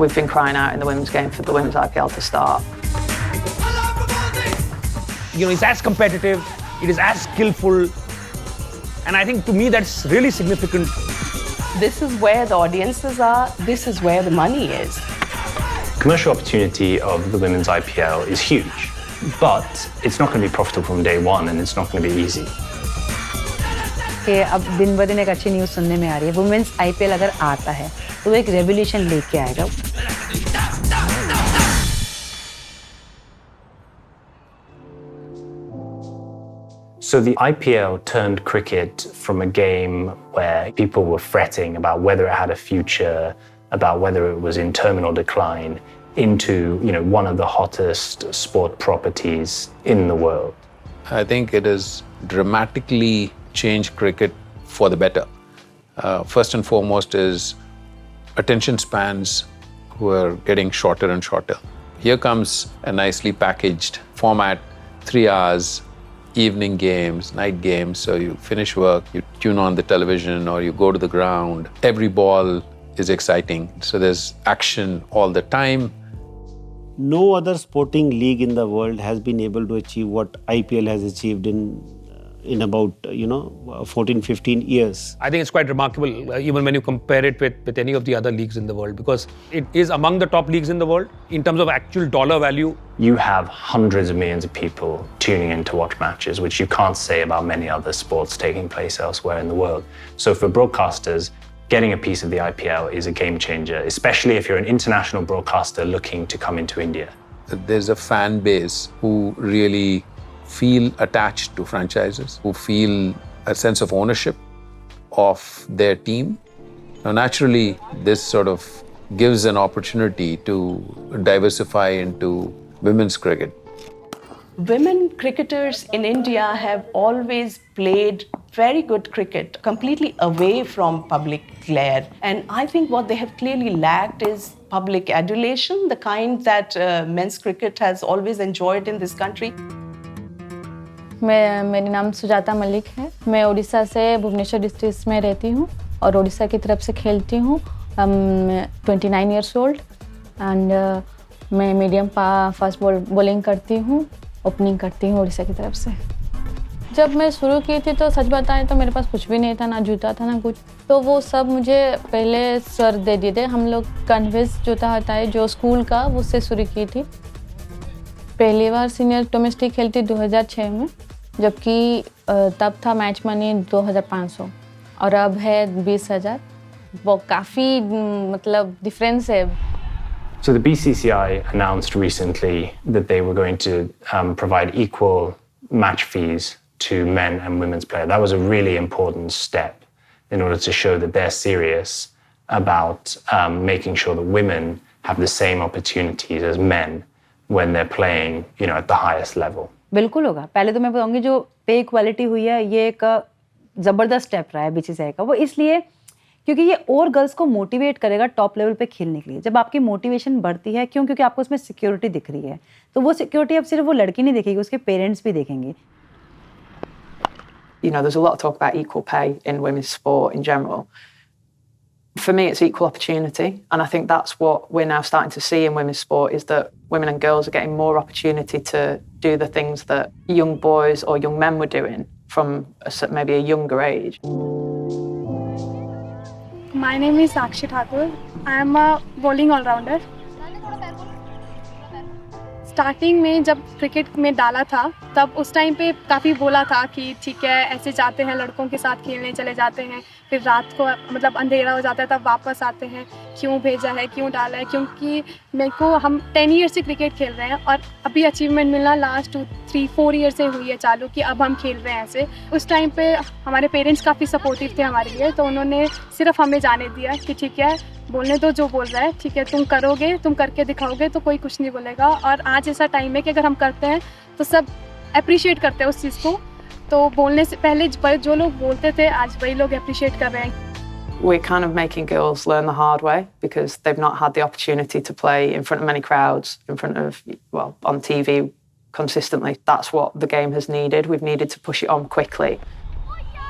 we've been crying out in the women's game for the women's IPL to start. It's as competitive, it is as skillful, and I think to me that's really significant. This is where the audiences are, this is where the money is. Commercial opportunity of the women's IPL is huge, but it's not going to be profitable from day one and it's not going to be easy. कि अब दिन ब दिन एक अच्छी news सुनने में आ रही है, वुमेन्स आईपीएल अगर आता है तो वो एक रेवोल्यूशन लेके आएगा. So the IPL turned cricket from a game where people were fretting about whether it had a future, about whether it was in terminal decline, into one of the hottest sport properties in the world. I think it has dramatically changed cricket for the better. First and foremost is attention spans who are getting shorter and shorter. Here comes a nicely packaged format, 3 hours, evening games, night games. So you finish work, you tune on the television or you go to the ground. Every ball is exciting. So there's action all the time. No other sporting league in the world has been able to achieve what IPL has achieved in about 14-15 years. I think it's quite remarkable, even when you compare it with any of the other leagues in the world, because it is among the top leagues in the world in terms of actual dollar value. You have hundreds of millions of people tuning in to watch matches, which you can't say about many other sports taking place elsewhere in the world. So for broadcasters, getting a piece of the IPL is a game changer, especially if you're an international broadcaster looking to come into India. There's a fan base who really feel attached to franchises, who feel a sense of ownership of their team. Now, naturally, this sort of gives an opportunity to diversify into women's cricket. Women cricketers in India have always played very good cricket, completely away from public glare. And I think what they have clearly lacked is public adulation, the kind that men's cricket has always enjoyed in this country. मेरा नाम सुजाता मलिक है. मैं उड़ीसा से Bhubaneswar district में रहती हूँ और उड़ीसा की तरफ से खेलती हूँ. मैं 29 years old and मैं मीडियम फास्ट बॉलिंग करती हूँ, ओपनिंग करती हूँ उड़ीसा की तरफ से. जब मैं शुरू की थी तो सच बताएं तो मेरे पास कुछ भी नहीं था, ना जूता था ना कुछ. तो वो सब मुझे पहले सर दे दिए थे. हम लोग कन्वेंस जूता होता है जो स्कूल का, उससे शुरू की थी. पहली बार सीनियर डोमेस्टिक खेलती 2006 में, जबकि तब था मैच मनी 2500 और अब है 20,000. वो काफ़ी मतलब डिफरेंस है. So the BCCI announced recently that they were going to provide equal match fees to men and women's players. That was a really important step in order to show that they're serious about making sure that women have the same opportunities as men when they're playing, at the highest level. बिल्कुल होगा. पहले तो मैं बताऊंगी जो पे equality हुई है ये एक ज़बरदस्त स्टेप रहा है बीसीसीआई का. वो इसलिए क्योंकि ये और गर्ल्स को मोटिवेट करेगा टॉप लेवल पे खेलने के लिए. जब आपकी मोटिवेशन बढ़ती है, क्योंकि आपको उसमें सिक्योरिटी दिख रही है, तो वो सिक्योरिटी अब सिर्फ वो लड़की नहीं देखेगी, उसके पेरेंट्स भी देखेंगे. There's a lot of talk about equal pay in women's sport in general. For me, it's equal opportunity. And I think that's what we're now starting to see in women's sport, is that women and girls are getting more opportunity to do the things that young boys or young men were doing from maybe a younger age. My name is Sakshi Thakur. I am a bowling all-rounder. Starting में जब cricket में डाला था तब उस time पे काफ़ी बोला था कि ठीक है ऐसे जाते हैं लड़कों के साथ खेलने चले जाते हैं, फिर रात को मतलब अंधेरा हो जाता है तब वापस आते हैं, क्यों भेजा है, क्यों डाला है. क्योंकि मेरे को हम 10 years से क्रिकेट खेल रहे हैं और अभी अचीवमेंट मिलना लास्ट 2-3-4 years से हुई है चालू कि अब हम खेल रहे हैं ऐसे. उस टाइम पे हमारे पेरेंट्स काफ़ी सपोर्टिव थे हमारे लिए, तो उन्होंने सिर्फ हमें जाने दिया कि ठीक है बोलने दो जो बोल रहा है, ठीक है तुम करोगे, तुम करके दिखाओगे तो कोई कुछ नहीं बोलेगा. और आज ऐसा टाइम है कि अगर हम करते हैं तो सब अप्रिशिएट करते हैं उस चीज़ को. तो बोलने से पहले जो लोग बोलते थे आज वही लोग अप्रिशिएट कर रहे हैं. We're kind of making girls learn the hard way because they've not had the opportunity to play in front of many crowds, in front of, on TV consistently. That's what the game has needed. We've needed to push it on quickly.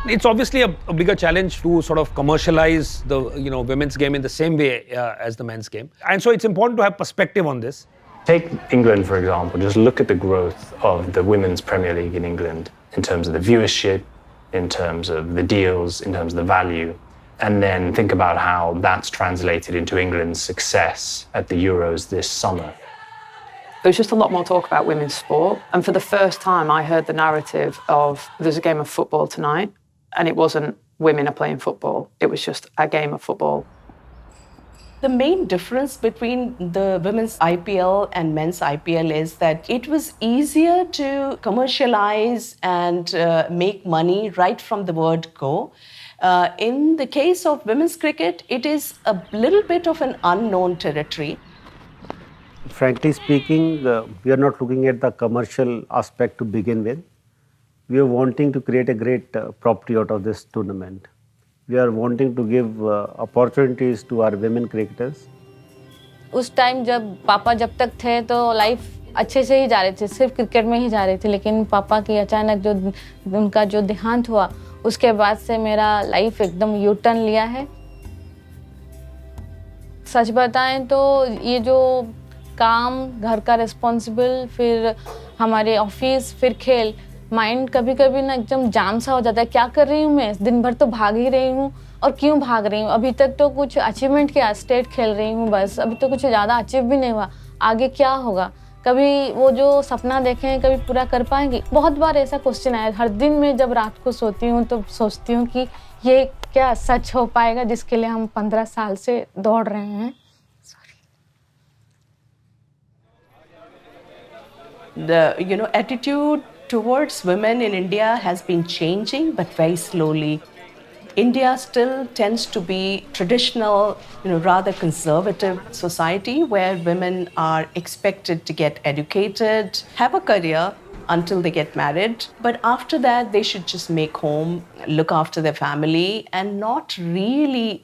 It's obviously a bigger challenge to sort of commercialize the women's game in the same way as the men's game, and so it's important to have perspective on this. Take England, for example. Just look at the growth of the Women's Premier League in England in terms of the viewership, in terms of the deals, in terms of the value. And then think about how that's translated into England's success at the Euros this summer. There was just a lot more talk about women's sport. And for the first time, I heard the narrative of there's a game of football tonight. And it wasn't women are playing football. It was just a game of football. The main difference between the women's IPL and men's IPL is that it was easier to commercialize and make money right from the word go. In the case of women's cricket, it is a little bit of an unknown territory. Frankly speaking, we are not looking at the commercial aspect to begin with. We are wanting to create a great property out of this tournament. We are wanting to give opportunities to our women cricketers. उस time जब तक थे तो life अच्छे से ही जा रहे थे, सिर्फ क्रिकेट में ही जा रहे थे, लेकिन पापा की अचानक उनका जो देहांत हुआ उसके बाद से मेरा लाइफ एकदम यू टर्न लिया है। सच बताएं तो ये जो काम, घर का रिस्पॉन्सिबल, फिर हमारे ऑफिस, फिर खेल, माइंड कभी कभी ना एकदम जाम सा हो जाता है। क्या कर रही हूँ मैं, दिन भर तो भाग ही रही हूँ और क्यों भाग रही हूँ। अभी तक तो कुछ अचीवमेंट किया, स्टेट खेल रही हूँ बस, अभी तो कुछ ज़्यादा अचीव भी नहीं हुआ, आगे क्या होगा, कभी वो जो सपना देखे हैं कभी पूरा कर पाएंगे। बहुत बार ऐसा क्वेश्चन आया। हर दिन मैं जब रात को सोती हूँ तो सोचती हूँ कि ये क्या सच हो पाएगा जिसके लिए हम 15 साल से दौड़ रहे हैं। The attitude towards women in India has been changing, but very slowly. India still tends to be traditional, rather conservative society where women are expected to get educated, have a career until they get married. But after that, they should just make home, look after their family, and not really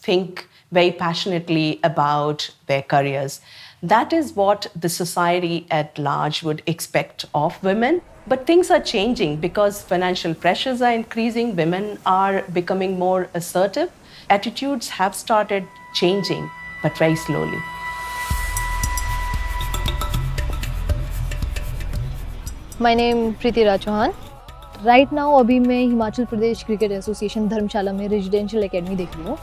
think very passionately about their careers. That is what the society at large would expect of women. But things are changing because financial pressures are increasing. Women are becoming more assertive. Attitudes have started changing, but very slowly. My name is Preeti Rajwahan. Right now, अभी मैं Himachal Pradesh cricket association धर्मशाला में residential academy देख रही हूँ।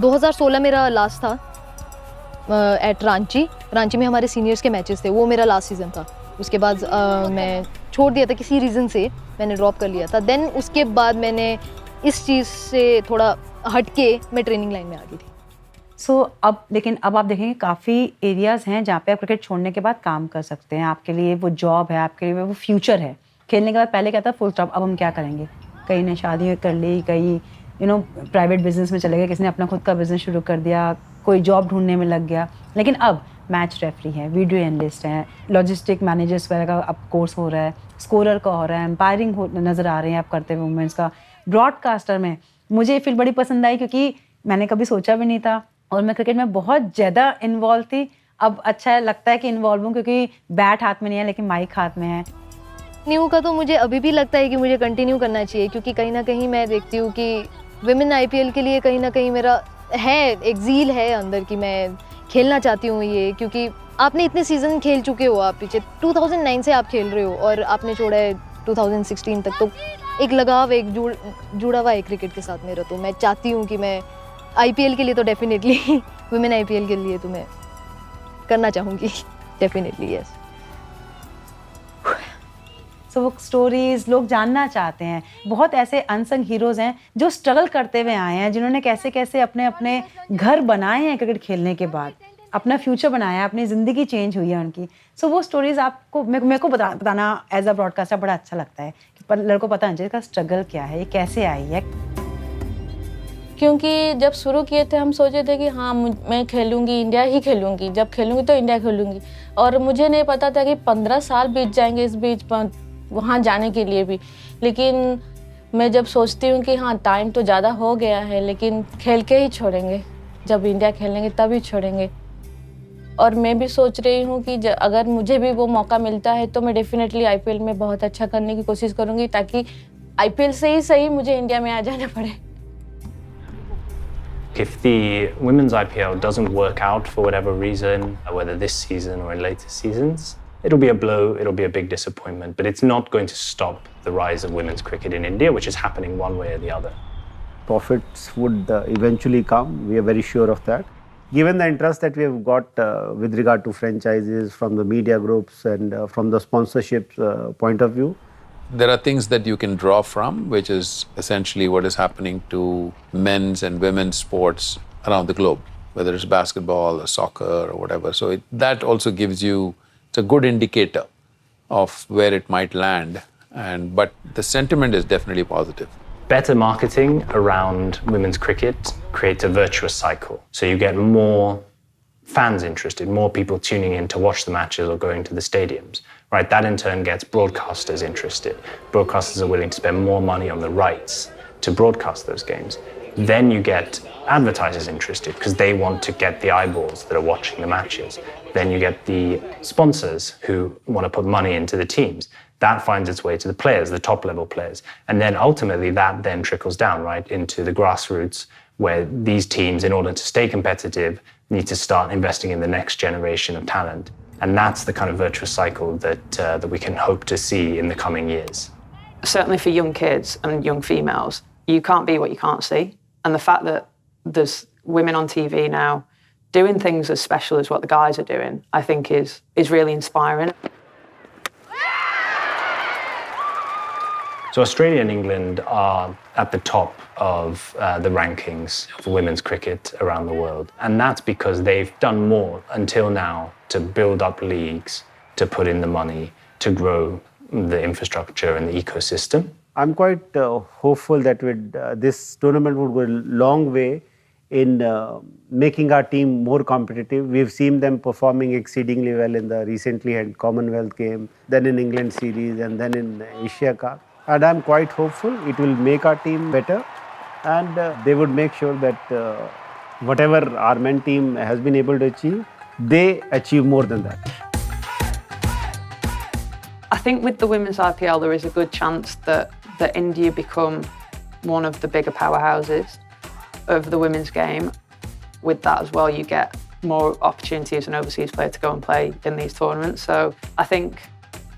2016 मेरा last था eight Ranchi में हमारे सीनियर्स के मैचेस थे, वो मेरा लास्ट सीज़न था। उसके बाद मैं छोड़ दिया था, किसी रीज़न से मैंने ड्रॉप कर लिया था। देन उसके बाद मैंने इस चीज़ से थोड़ा हट के मैं ट्रेनिंग लाइन में आ गई थी। लेकिन अब आप देखेंगे काफ़ी एरियाज़ हैं जहाँ पे आप क्रिकेट छोड़ने के बाद काम कर सकते हैं। आपके लिए वो जॉब है, आपके लिए वो फ्यूचर है। खेलने के बाद पहले क्या था, फुल स्टॉप, अब हम क्या करेंगे। कई ने शादी कर ली, कई प्राइवेट बिजनेस में चले गए, किसी ने अपना खुद का बिजनेस शुरू कर दिया, कोई जॉब ढूंढने में लग गया। लेकिन अब मैच रेफरी है, वीडियो एनालिस्ट हैं, लॉजिस्टिक मैनेजर्स वगैरह का अब कोर्स हो रहा है, स्कोरर का हो रहा है, एम्पायरिंग नज़र आ रहे हैं आप करते हुए वुमेंस का। ब्रॉडकास्टर में मुझे ये फील्ड बड़ी पसंद आई क्योंकि मैंने कभी सोचा भी नहीं था और मैं क्रिकेट में बहुत ज़्यादा इन्वॉल्व थी। अब अच्छा लगता है कि इन्वॉल्व हूँ क्योंकि बैट हाथ में नहीं है लेकिन माइक हाथ में है। न्यू का तो मुझे अभी भी लगता है कि मुझे कंटिन्यू करना चाहिए, क्योंकि कहीं ना कहीं मैं देखती हूँ कि विमेन आईपीएल के लिए कहीं ना कहीं मेरा है एक ज़ील है अंदर कि मैं खेलना चाहती हूँ ये। क्योंकि आपने इतने सीज़न खेल चुके हो, आप पीछे 2009 से आप खेल रहे हो और आपने छोड़ा है 2016 तक, तो एक लगाव, एक जुड़ा हुआ है क्रिकेट के साथ मेरा। तो मैं चाहती हूँ कि मैं आईपीएल के लिए तो डेफिनेटली वुमेन आईपीएल के लिए तो मैं करना चाहूँगी डेफिनेटली, यस। सो वो स्टोरीज़ लोग जानना चाहते हैं। बहुत ऐसे अनसंग हीरोज़ हैं जो स्ट्रगल करते हुए आए हैं, जिन्होंने कैसे कैसे अपने अपने घर बनाए हैं क्रिकेट खेलने के बाद, अपना फ्यूचर बनाया है, अपनी ज़िंदगी चेंज हुई है उनकी। सो वो स्टोरीज़ आपको मेरे को बताना एज अ ब्रॉडकास्टर बड़ा अच्छा लगता है कि लड़कों को पता नहीं इसका स्ट्रगल क्या है, ये कैसे आई है। क्योंकि जब शुरू किए थे हम सोचे थे कि हाँ मैं खेलूँगी, इंडिया ही खेलूँगी, जब खेलूँगी तो इंडिया खेलूँगी। और मुझे नहीं पता था कि 15 साल बीत जाएंगे इस बीच वहाँ जाने के लिए भी। लेकिन मैं जब सोचती हूँ कि हाँ टाइम तो ज़्यादा हो गया है, लेकिन खेल के ही छोड़ेंगे, जब इंडिया खेलेंगे तभी छोड़ेंगे। और मैं भी सोच रही हूँ कि अगर मुझे भी वो मौका मिलता है तो मैं डेफिनेटली आईपीएल में बहुत अच्छा करने की कोशिश करूँगी, ताकि IPL से ही सही मुझे इंडिया में आ जाना पड़े. If the women's IPL doesn't work out for whatever reason, whether this season or in later seasons, it'll be a blow, it'll be a big disappointment, but it's not going to stop the rise of women's cricket in India, which is happening one way or the other. Profits would eventually come, we are very sure of that. Given the interest that we have got with regard to franchises from the media groups and from the sponsorships point of view, there are things that you can draw from, which is essentially what is happening to men's and women's sports around the globe, whether it's basketball or soccer or whatever. So that also gives you, it's a good indicator of where it might land. But the sentiment is definitely positive. Better marketing around women's cricket creates a virtuous cycle. So you get more fans interested, more people tuning in to watch the matches or going to the stadiums, right? That in turn gets broadcasters interested. Broadcasters are willing to spend more money on the rights to broadcast those games. Then you get advertisers interested because they want to get the eyeballs that are watching the matches. Then you get the sponsors who want to put money into the teams. That finds its way to the players, the top level players. And then ultimately that then trickles down, right, into the grassroots where these teams, in order to stay competitive, need to start investing in the next generation of talent. And that's the kind of virtuous cycle that we can hope to see in the coming years. Certainly for young kids and young females, you can't be what you can't see. And the fact that there's women on TV now doing things as special as what the guys are doing, I think is really inspiring. So Australia and England are at the top of the rankings for women's cricket around the world. And that's because they've done more until now to build up leagues, to put in the money, to grow the infrastructure and the ecosystem. I'm quite hopeful that with this tournament would go a long way in making our team more competitive. We've seen them performing exceedingly well in the recently held Commonwealth game, then in England series and then in Asia Cup. And I'm quite hopeful it will make our team better and they would make sure that whatever our men team has been able to achieve, they achieve more than that. I think with the women's IPL there is a good chance that India become one of the bigger powerhouses of the women's game. With that as well, you get more opportunity as an overseas player to go and play in these tournaments. So I think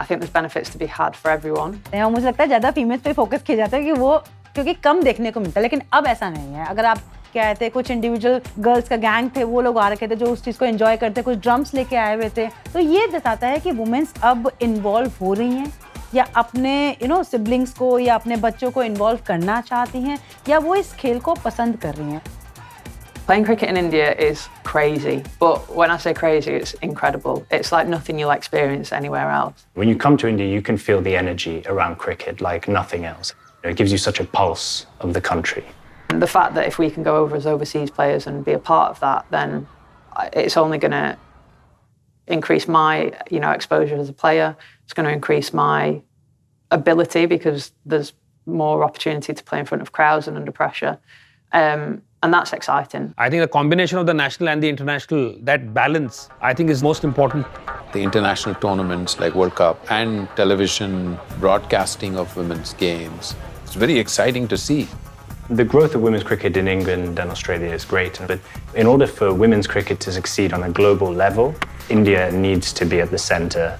there's benefits to be had for everyone. मुझे लगता है ज़्यादा females पे focus किया जाता है कि वो क्योंकि कम देखने को मिलता है, लेकिन अब ऐसा नहीं है. अगर आप कहते हैं कुछ इंडिविजुअल गर्ल्स का गैंग थे, वो लोग आ रखे थे जो उस चीज़ को एंजॉय करते, कुछ ड्रम्स लेके आए हुए थे, तो ये बताता है कि वुमेन्स अब इन्वॉल्व हो रही हैं या अपने सिबलिंग्स को या अपने बच्चों को इन्वॉल्व करना चाहती हैं या वो इस खेल को पसंद कर रही हैं. Playing cricket in India is crazy, but when I say crazy, it's incredible. It's like nothing you'll experience anywhere else. When you come to India, you can feel the energy around cricket like nothing else. It gives you such a pulse of the country. And the fact that if we can go over as overseas players and be a part of that, then it's only going to increase my, exposure as a player. It's going to increase my ability because there's more opportunity to play in front of crowds and under pressure. And that's exciting. I think the combination of the national and the international, that balance, I think is most important. The international tournaments like World Cup and television broadcasting of women's games, it's very exciting to see. The growth of women's cricket in England and Australia is great, but in order for women's cricket to succeed on a global level, India needs to be at the centre